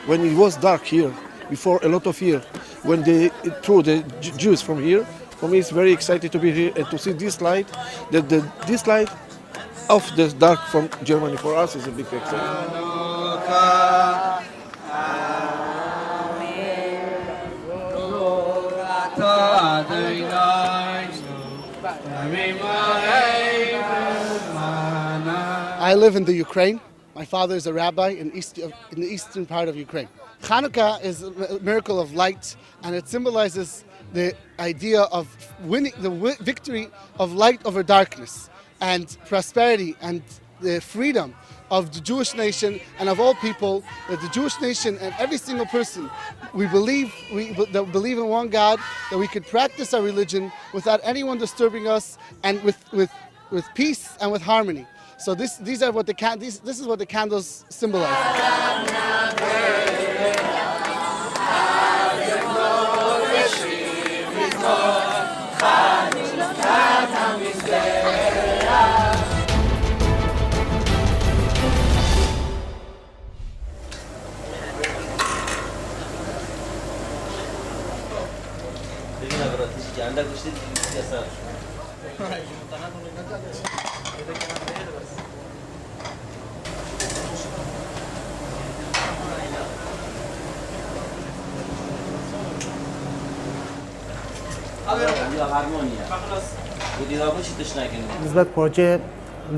When it was dark here, before a lot of years, when they threw the Jews from here, for me it's very exciting to be here and to see this light. This light of the dark from Germany for us is a big excitement. I live in the Ukraine. My father is a rabbi in the eastern part of Ukraine. Hanukkah is a miracle of light, and it symbolizes the idea of winning the victory of light over darkness and prosperity and the freedom of the Jewish nation and of all people. That the Jewish nation and every single person, we believe in one God, that we could practice our religion without anyone disturbing us, and with peace and with harmony. So this is what the candles symbolize. نسبت پروژه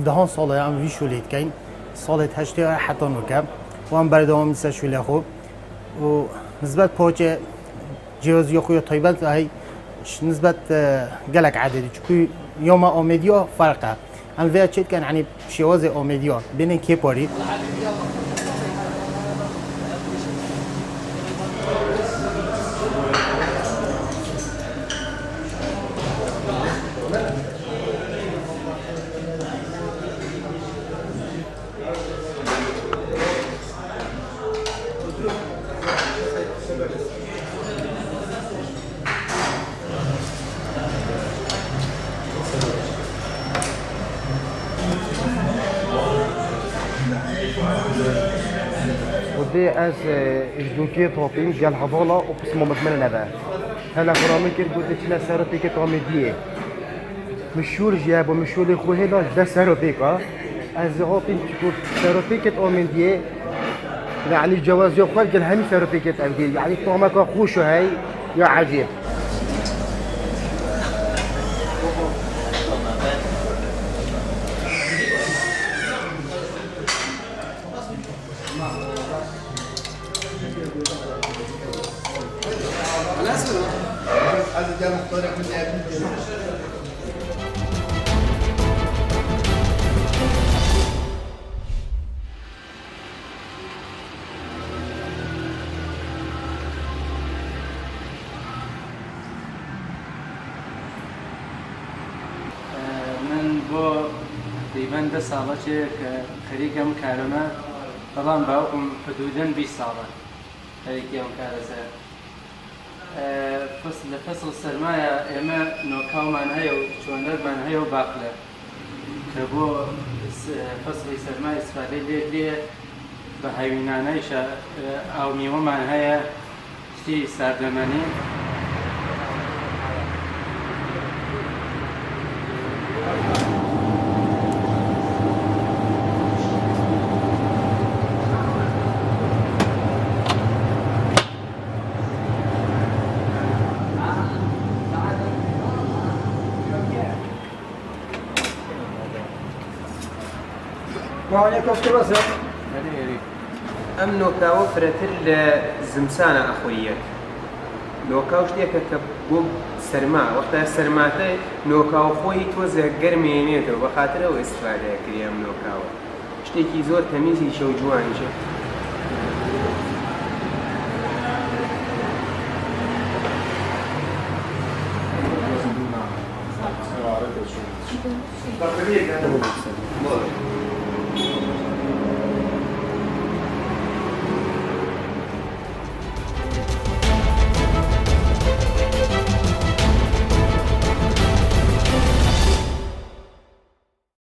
دهان ساله هم ویشولیت کن سال 8 حتی نکم و هم بردام میشه شوله خوب و نسبت پروژه جوازی خوی طیبت هی نسبت جلك عددي چون يوم آمێدی فرقه هم ویا چیت کن یعنی شواز آمێدی بین کی پاری ودي از الدوكي طوبين قال حضالة وقسمه مكمل نبا هلا فرامي كير قلت لنا سيرتي كتامديه مشهور جاب ومشهور خوه لا ده سيرتي از هاتين تقول سيرتي كتامديه يعني الجواز يقال قال همي سيرتي كتامديه يعني طعمك خوش هاي يا عجيب من بو تقريبا 10 ساڵە خەریکم کارەمە بەڵام باوکم حدوداً 20 ساڵە خەریکی ئەم کارەسەر لە فەسڵ سەرمایە ئێمە نۆکاومان هەیە و چۆندەرمان هەیە و باقلە کە بۆ فەسڵی سەرمای ئیسفادەی لێ بە هەیوینانەیشە ئاو میوەمان هەیە شتی ساردەمەنی ئەم نۆکاوە فرەتر لە زمسانە ئەخۆیەت نۆکاو شتێکە کە بۆ سەرما وەختە سەرماتە نۆکاو خۆی تۆزە گەرمێنێتەوە بە خاترەوە ئیسفادەکری ئەم نۆکاوە شتێکی زۆر تەمیزی شەو جوانیشە